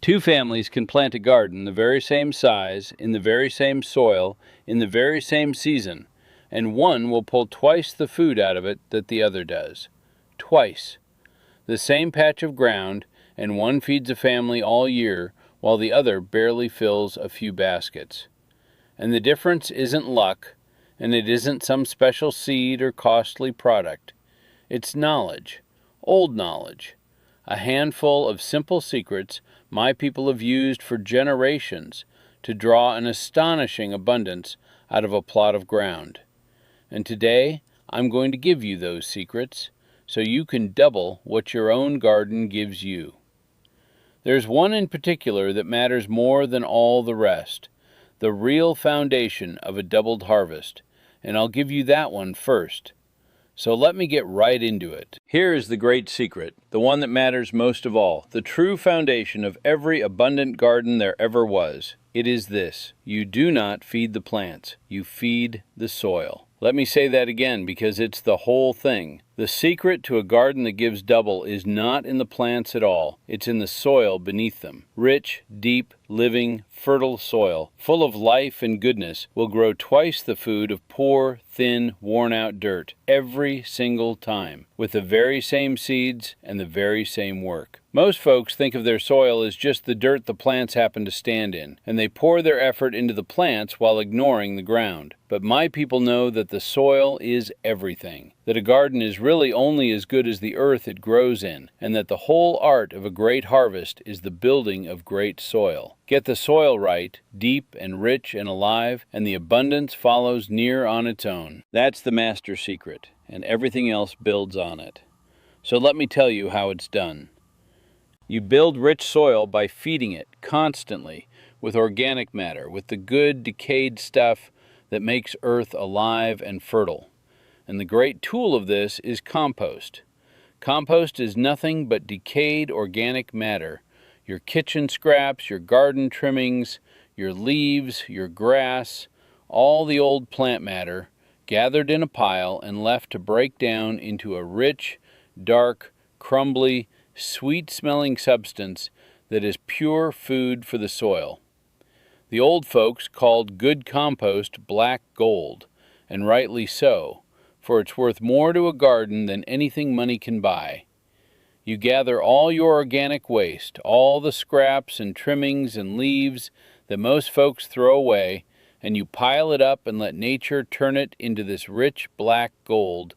Two families can plant a garden the very same size, in the very same soil, in the very same season, and one will pull twice the food out of it that the other does. Twice. The same patch of ground, and one feeds a family all year, while the other barely fills a few baskets. And the difference isn't luck, and it isn't some special seed or costly product. It's knowledge, old knowledge, a handful of simple secrets my people have used for generations to draw an astonishing abundance out of a plot of ground. And today, I'm going to give you those secrets so you can double what your own garden gives you. There's one in particular that matters more than all the rest, the real foundation of a doubled harvest, and I'll give you that one first. So let me get right into it. Here is the great secret, the one that matters most of all, the true foundation of every abundant garden there ever was. It is this: you do not feed the plants, you feed the soil. Let me say that again because it's the whole thing. The secret to a garden that gives double is not in the plants at all. It's in the soil beneath them. Rich, deep, living, fertile soil, full of life and goodness, will grow twice the food of poor, thin, worn-out dirt every single time, with the very same seeds and the very same work. Most folks think of their soil as just the dirt the plants happen to stand in, and they pour their effort into the plants while ignoring the ground. But my people know that the soil is everything, that a garden is really only as good as the earth it grows in, and that the whole art of a great harvest is the building of great soil. Get the soil right, deep and rich and alive, and the abundance follows near on its own. That's the master secret, and everything else builds on it. So let me tell you how it's done. You build rich soil by feeding it constantly with organic matter, with the good decayed stuff that makes earth alive and fertile. And the great tool of this is compost. Compost is nothing but decayed organic matter. Your kitchen scraps, your garden trimmings, your leaves, your grass, all the old plant matter gathered in a pile and left to break down into a rich, dark, crumbly, sweet-smelling substance that is pure food for the soil. The old folks called good compost black gold, and rightly so, for it's worth more to a garden than anything money can buy. You gather all your organic waste, all the scraps and trimmings and leaves that most folks throw away, and you pile it up and let nature turn it into this rich black gold,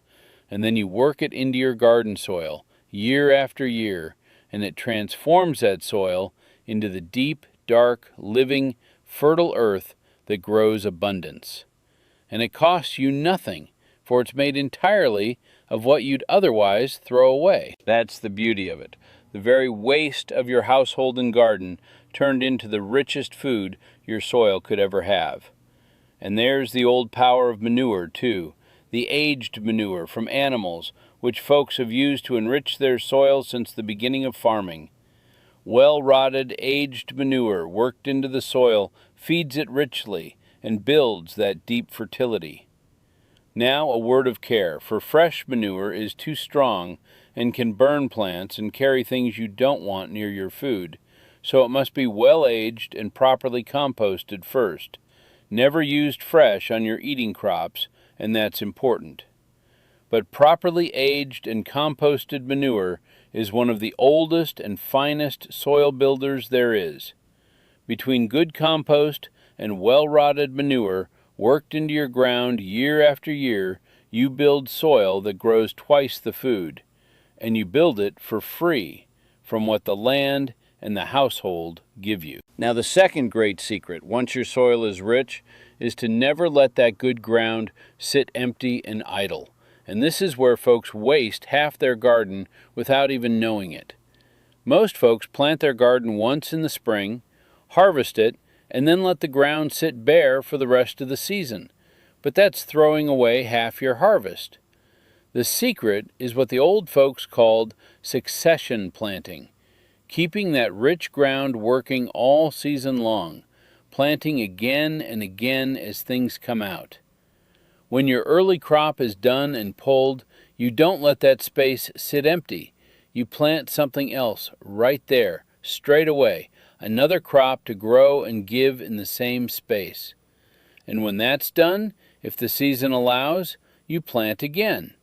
and then you work it into your garden soil, year after year, and it transforms that soil into the deep, dark, living, fertile earth that grows abundance. And it costs you nothing, for it's made entirely of what you'd otherwise throw away. That's the beauty of it. The very waste of your household and garden turned into the richest food your soil could ever have. And there's the old power of manure, too, the aged manure from animals, which folks have used to enrich their soil since the beginning of farming. Well-rotted, aged manure worked into the soil feeds it richly and builds that deep fertility. Now a word of care, for fresh manure is too strong and can burn plants and carry things you don't want near your food, so it must be well-aged and properly composted first. Never used fresh on your eating crops, and that's important. But properly aged and composted manure is one of the oldest and finest soil builders there is. Between good compost and well-rotted manure worked into your ground year after year, you build soil that grows twice the food, and you build it for free from what the land and the household give you. Now the second great secret, once your soil is rich, is to never let that good ground sit empty and idle. And this is where folks waste half their garden without even knowing it. Most folks plant their garden once in the spring, harvest it, and then let the ground sit bare for the rest of the season. But that's throwing away half your harvest. The secret is what the old folks called succession planting, keeping that rich ground working all season long, planting again and again as things come out. When your early crop is done and pulled, you don't let that space sit empty. You plant something else right there, straight away, another crop to grow and give in the same space. And when that's done, if the season allows, you plant again.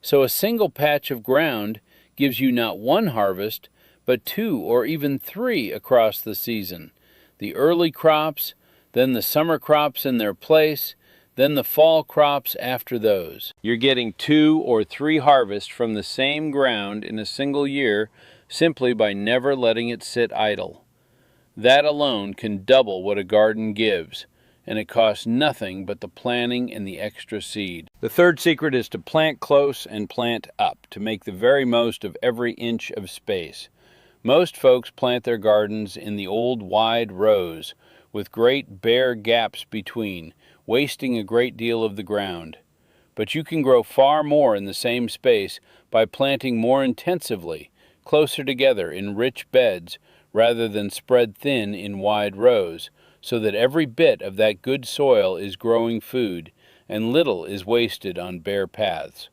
So a single patch of ground gives you not one harvest, but 2 or even 3 across the season. The early crops, then the summer crops in their place, then the fall crops after those. You're getting 2 or 3 harvests from the same ground in a single year simply by never letting it sit idle. That alone can double what a garden gives, and it costs nothing but the planting and the extra seed. The third secret is to plant close and plant up to make the very most of every inch of space. Most folks plant their gardens in the old wide rows, with great bare gaps between, wasting a great deal of the ground. But you can grow far more in the same space by planting more intensively, closer together in rich beds, rather than spread thin in wide rows, so that every bit of that good soil is growing food, and little is wasted on bare paths.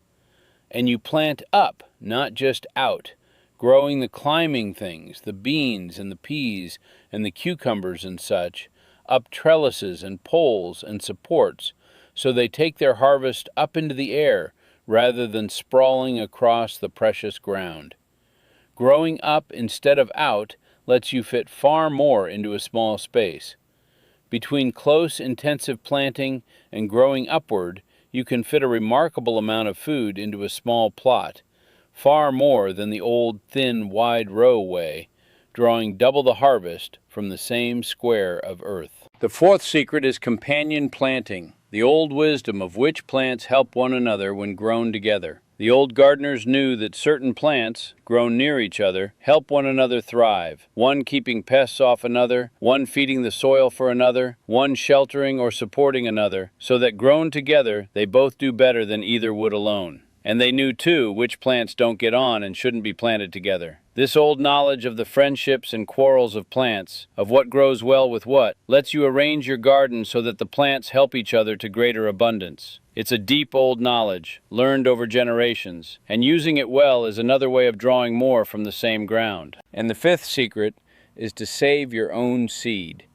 And you plant up, not just out, growing the climbing things, the beans and the peas and the cucumbers and such, up trellises and poles and supports, so they take their harvest up into the air rather than sprawling across the precious ground. Growing up instead of out lets you fit far more into a small space. Between close, intensive planting and growing upward, you can fit a remarkable amount of food into a small plot, far more than the old, thin, wide row way, drawing double the harvest from the same square of earth. The fourth secret is companion planting, the old wisdom of which plants help one another when grown together. The old gardeners knew that certain plants, grown near each other, help one another thrive, one keeping pests off another, one feeding the soil for another, one sheltering or supporting another, so that grown together they both do better than either would alone. And they knew, too, which plants don't get on and shouldn't be planted together. This old knowledge of the friendships and quarrels of plants, of what grows well with what, lets you arrange your garden so that the plants help each other to greater abundance. It's a deep old knowledge, learned over generations, and using it well is another way of drawing more from the same ground. And the fifth secret is to save your own seed,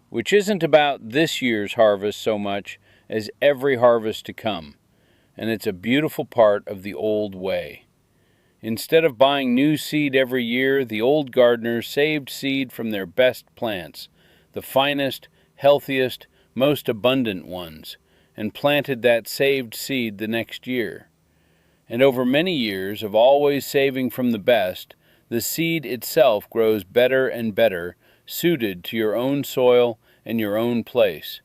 which isn't about this year's harvest so much as every harvest to come. And it's a beautiful part of the old way. Instead of buying new seed every year, the old gardeners saved seed from their best plants, the finest, healthiest, most abundant ones, and planted that saved seed the next year. And over many years of always saving from the best, the seed itself grows better and better, suited to your own soil and your own place.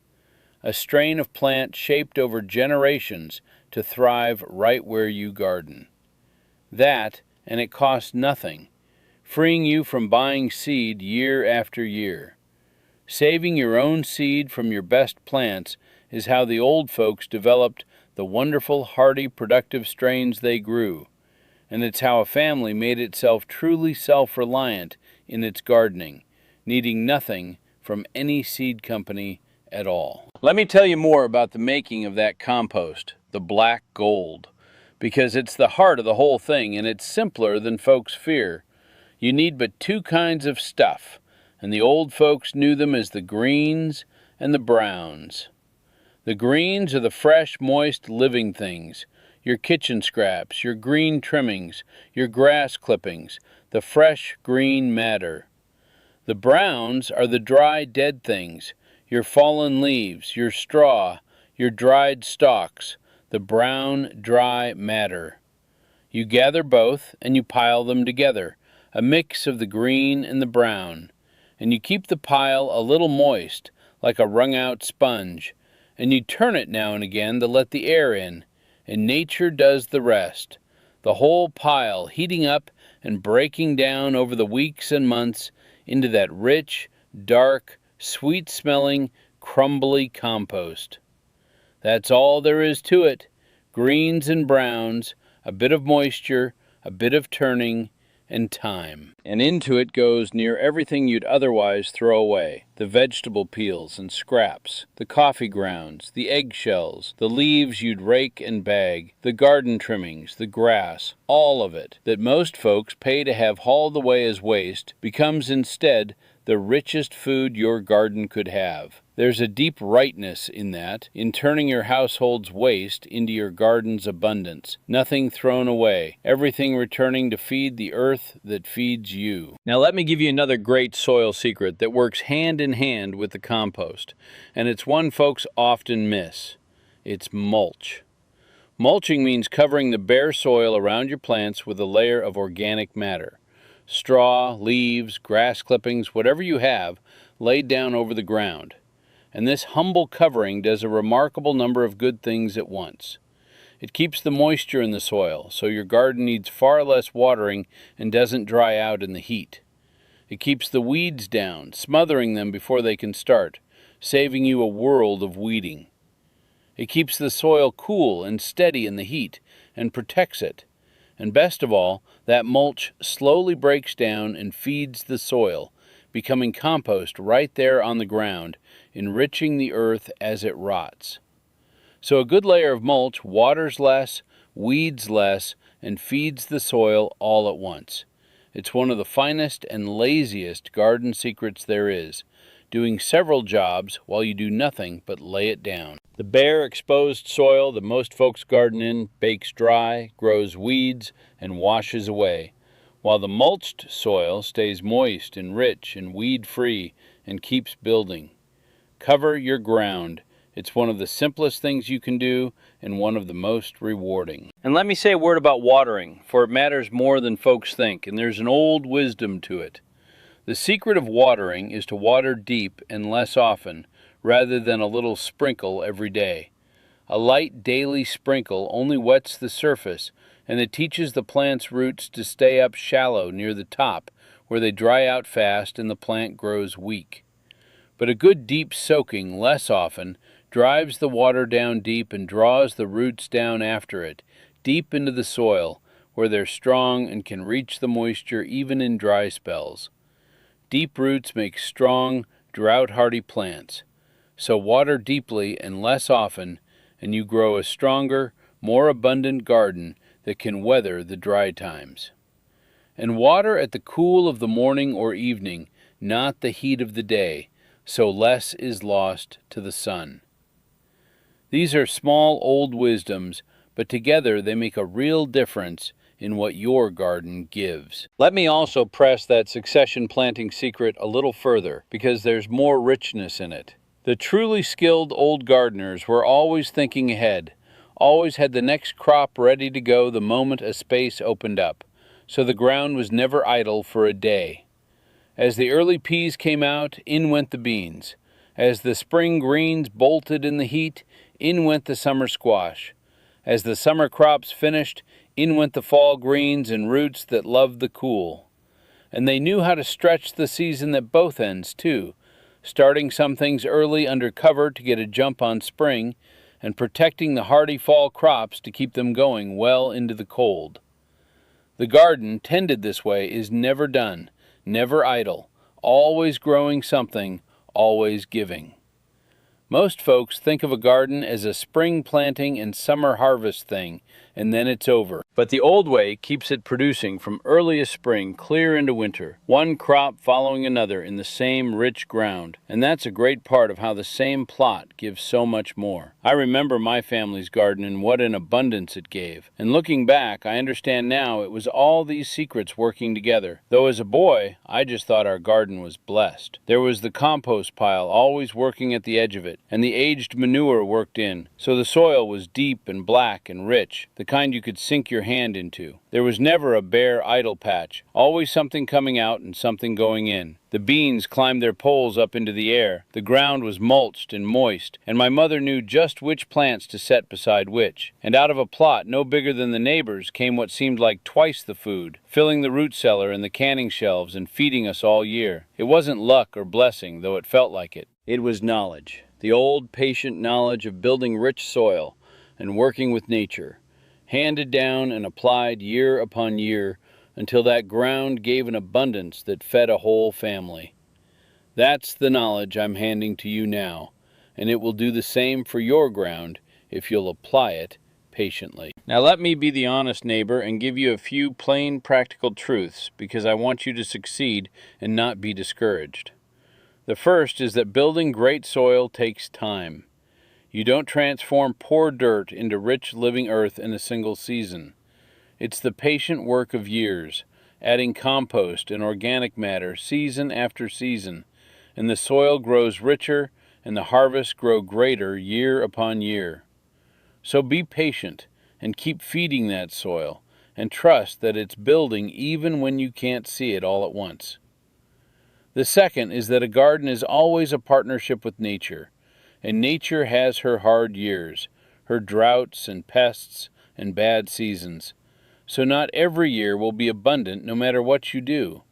A strain of plant shaped over generations to thrive right where you garden. That, and it costs nothing, freeing you from buying seed year after year. Saving your own seed from your best plants is how the old folks developed the wonderful, hardy, productive strains they grew, and it's how a family made itself truly self-reliant in its gardening, needing nothing from any seed company at all. Let me tell you more about the making of that compost, the black gold, because it's the heart of the whole thing, and it's simpler than folks fear. You need but 2 kinds of stuff, and the old folks knew them as the greens and the browns. The greens are the fresh, moist, living things, your kitchen scraps, your green trimmings, your grass clippings, the fresh green matter. The browns are the dry, dead things, your fallen leaves, your straw, your dried stalks, the brown, dry matter. You gather both, and you pile them together, a mix of the green and the brown, and you keep the pile a little moist, like a wrung-out sponge, and you turn it now and again to let the air in, and nature does the rest, the whole pile heating up and breaking down over the weeks and months into that rich, dark, sweet-smelling, crumbly compost. That's all there is to it. Greens and browns, a bit of moisture, a bit of turning, and time. And into it goes near everything you'd otherwise throw away. The vegetable peels and scraps, the coffee grounds, the eggshells, the leaves you'd rake and bag, the garden trimmings, the grass, all of it, that most folks pay to have hauled away as waste, becomes instead the richest food your garden could have. There's a deep rightness in that, in turning your household's waste into your garden's abundance. Nothing thrown away, everything returning to feed the earth that feeds you. Now let me give you another great soil secret that works hand in hand with the compost, and it's one folks often miss. It's mulch. Mulching means covering the bare soil around your plants with a layer of organic matter. Straw, leaves, grass clippings, whatever you have, laid down over the ground. And this humble covering does a remarkable number of good things at once. It keeps the moisture in the soil, so your garden needs far less watering and doesn't dry out in the heat. It keeps the weeds down, smothering them before they can start, saving you a world of weeding. It keeps the soil cool and steady in the heat and protects it. And best of all, that mulch slowly breaks down and feeds the soil, becoming compost right there on the ground, enriching the earth as it rots. So a good layer of mulch waters less, weeds less, and feeds the soil all at once. It's one of the finest and laziest garden secrets there is, doing several jobs while you do nothing but lay it down. The bare, exposed soil that most folks garden in bakes dry, grows weeds, and washes away, while the mulched soil stays moist and rich and weed-free and keeps building. Cover your ground. It's one of the simplest things you can do and one of the most rewarding. And let me say a word about watering, for it matters more than folks think, and there's an old wisdom to it. The secret of watering is to water deep and less often, rather than a little sprinkle every day. A light daily sprinkle only wets the surface, and it teaches the plant's roots to stay up shallow near the top, where they dry out fast and the plant grows weak. But a good deep soaking, less often, drives the water down deep and draws the roots down after it, deep into the soil, where they're strong and can reach the moisture even in dry spells. Deep roots make strong, drought-hardy plants. So water deeply and less often, and you grow a stronger, more abundant garden that can weather the dry times. And water at the cool of the morning or evening, not the heat of the day, so less is lost to the sun. These are small old wisdoms, but together they make a real difference in what your garden gives. Let me also press that succession planting secret a little further, because there's more richness in it. The truly skilled old gardeners were always thinking ahead, always had the next crop ready to go the moment a space opened up, so the ground was never idle for a day. As the early peas came out, in went the beans. As the spring greens bolted in the heat, in went the summer squash. As the summer crops finished, in went the fall greens and roots that loved the cool. And they knew how to stretch the season at both ends, too, starting some things early under cover to get a jump on spring, and protecting the hardy fall crops to keep them going well into the cold. The garden, tended this way, is never done, never idle, always growing something, always giving. Most folks think of a garden as a spring planting and summer harvest thing, and then it's over. But the old way keeps it producing from earliest spring clear into winter, one crop following another in the same rich ground. And that's a great part of how the same plot gives so much more. I remember my family's garden and what an abundance it gave. And looking back, I understand now it was all these secrets working together. Though as a boy, I just thought our garden was blessed. There was the compost pile always working at the edge of it, and the aged manure worked in, so the soil was deep and black and rich, the kind you could sink your hand into. There was never a bare idle patch, always something coming out and something going in. The beans climbed their poles up into the air, the ground was mulched and moist, and my mother knew just which plants to set beside which. And out of a plot no bigger than the neighbor's came what seemed like twice the food, filling the root cellar and the canning shelves and feeding us all year. It wasn't luck or blessing, though it felt like it. It was knowledge, the old patient knowledge of building rich soil and working with nature, handed down and applied year upon year until that ground gave an abundance that fed a whole family. That's the knowledge I'm handing to you now, and it will do the same for your ground if you'll apply it patiently. Now let me be the honest neighbor and give you a few plain practical truths, because I want you to succeed and not be discouraged. The first is that building great soil takes time. You don't transform poor dirt into rich living earth in a single season. It's the patient work of years, adding compost and organic matter season after season, and the soil grows richer and the harvests grow greater year upon year. So be patient and keep feeding that soil, and trust that it's building even when you can't see it all at once. The second is that a garden is always a partnership with nature, and nature has her hard years, her droughts and pests and bad seasons. So not every year will be abundant no matter what you do,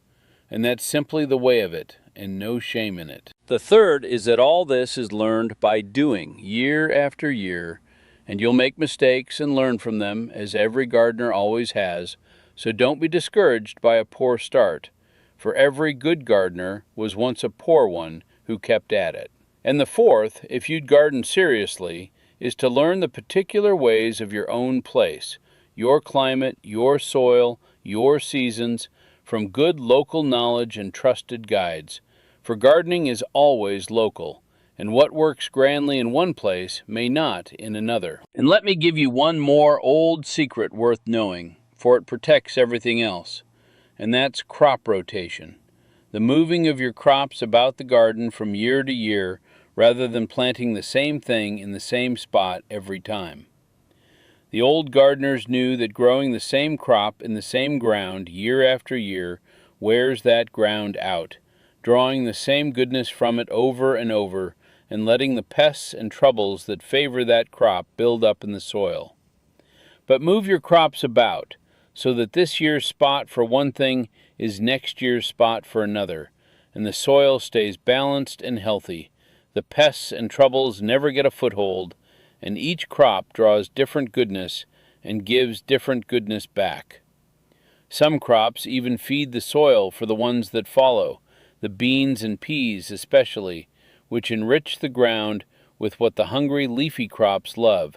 and that's simply the way of it, and no shame in it. The third is that all this is learned by doing, year after year, and you'll make mistakes and learn from them, as every gardener always has, so don't be discouraged by a poor start, for every good gardener was once a poor one who kept at it. And the fourth, if you'd garden seriously, is to learn the particular ways of your own place, your climate, your soil, your seasons, from good local knowledge and trusted guides, for gardening is always local, and what works grandly in one place may not in another. And let me give you one more old secret worth knowing, for it protects everything else, and that's crop rotation, the moving of your crops about the garden from year to year rather than planting the same thing in the same spot every time. The old gardeners knew that growing the same crop in the same ground year after year wears that ground out, drawing the same goodness from it over and over, and letting the pests and troubles that favor that crop build up in the soil. But move your crops about, so that this year's spot for one thing is next year's spot for another, and the soil stays balanced and healthy. The pests and troubles never get a foothold, and each crop draws different goodness and gives different goodness back. Some crops even feed the soil for the ones that follow, the beans and peas especially, which enrich the ground with what the hungry leafy crops love.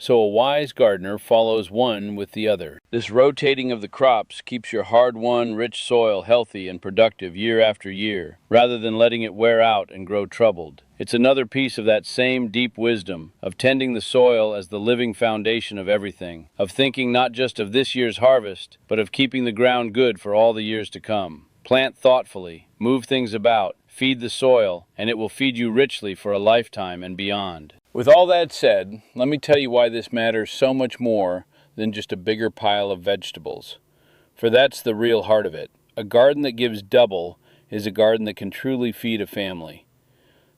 So a wise gardener follows one with the other. This rotating of the crops keeps your hard-won, rich soil healthy and productive year after year, rather than letting it wear out and grow troubled. It's another piece of that same deep wisdom of tending the soil as the living foundation of everything, of thinking not just of this year's harvest, but of keeping the ground good for all the years to come. Plant thoughtfully, move things about, feed the soil, and it will feed you richly for a lifetime and beyond. With all that said, let me tell you why this matters so much more than just a bigger pile of vegetables. For that's the real heart of it. A garden that gives double is a garden that can truly feed a family.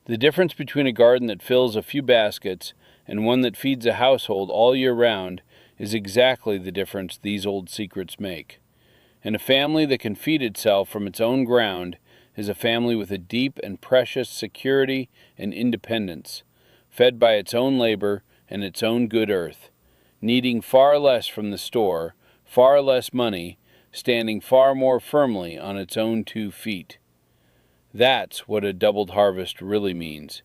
The difference between a garden that fills a few baskets and one that feeds a household all year round is exactly the difference these old secrets make. And a family that can feed itself from its own ground is a family with a deep and precious security and independence, fed by its own labor and its own good earth, needing far less from the store, far less money, standing far more firmly on its own 2 feet. That's what a doubled harvest really means.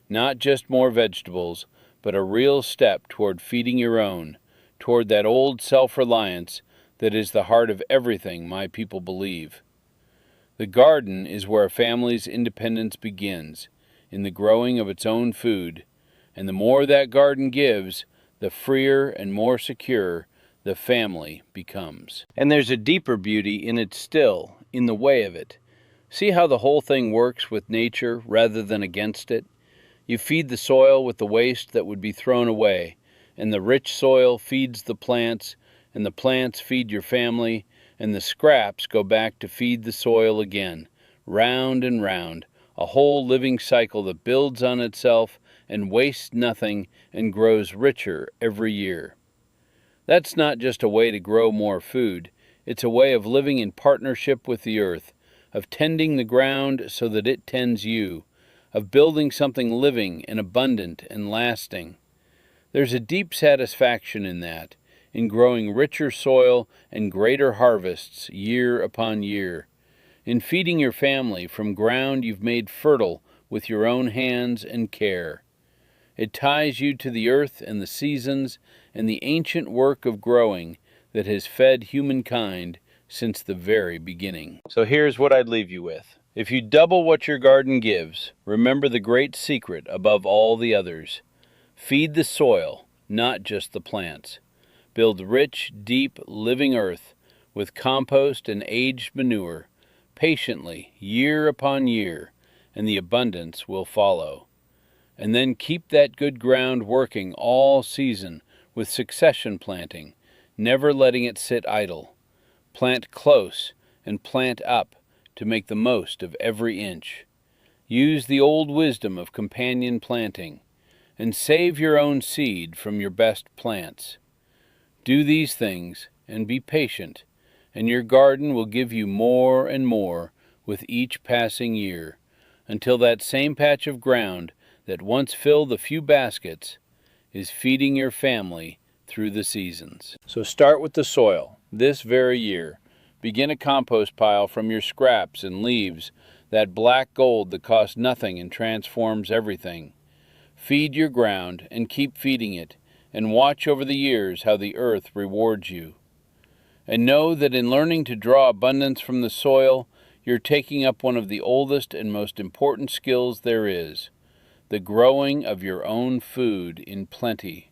Not just more vegetables, but a real step toward feeding your own, toward that old self-reliance that is the heart of everything my people believe. The garden is where a family's independence begins, in the growing of its own food, and the more that garden gives, the freer and more secure the family becomes. And there's a deeper beauty in it still, in the way of it. See how the whole thing works with nature rather than against it? You feed the soil with the waste that would be thrown away, and the rich soil feeds the plants, and the plants feed your family, and the scraps go back to feed the soil again, round and round, a whole living cycle that builds on itself and wastes nothing and grows richer every year. That's not just a way to grow more food, it's a way of living in partnership with the earth, of tending the ground so that it tends you, of building something living and abundant and lasting. There's a deep satisfaction in that, in growing richer soil and greater harvests year upon year, in feeding your family from ground you've made fertile with your own hands and care. It ties you to the earth and the seasons and the ancient work of growing that has fed humankind since the very beginning. So here's what I'd leave you with. If you double what your garden gives, remember the great secret above all the others. Feed the soil, not just the plants. Build rich, deep, living earth with compost and aged manure, patiently, year upon year, and the abundance will follow. And then keep that good ground working all season with succession planting, never letting it sit idle. Plant close and plant up to make the most of every inch. Use the old wisdom of companion planting, and save your own seed from your best plants. Do these things and be patient, and your garden will give you more and more with each passing year, until that same patch of ground that once filled a few baskets is feeding your family through the seasons. So start with the soil this very year. Begin a compost pile from your scraps and leaves, that black gold that costs nothing and transforms everything. Feed your ground and keep feeding it, and watch over the years how the earth rewards you. And know that in learning to draw abundance from the soil, you're taking up one of the oldest and most important skills there is, the growing of your own food in plenty,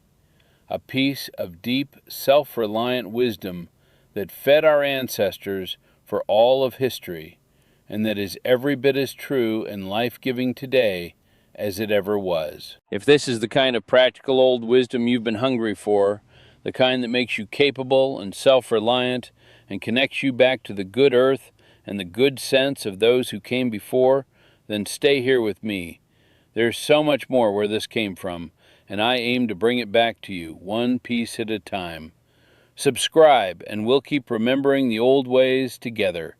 a piece of deep, self-reliant wisdom that fed our ancestors for all of history, and that is every bit as true and life-giving today as it ever was. If this is the kind of practical old wisdom you've been hungry for, the kind that makes you capable and self-reliant and connects you back to the good earth and the good sense of those who came before, then stay here with me. There's so much more where this came from, and I aim to bring it back to you, one piece at a time. Subscribe, and we'll keep remembering the old ways together,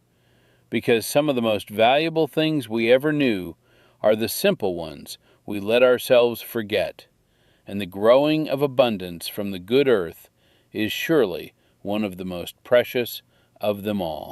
because some of the most valuable things we ever knew are the simple ones we let ourselves forget, and the growing of abundance from the good earth is surely one of the most precious of them all.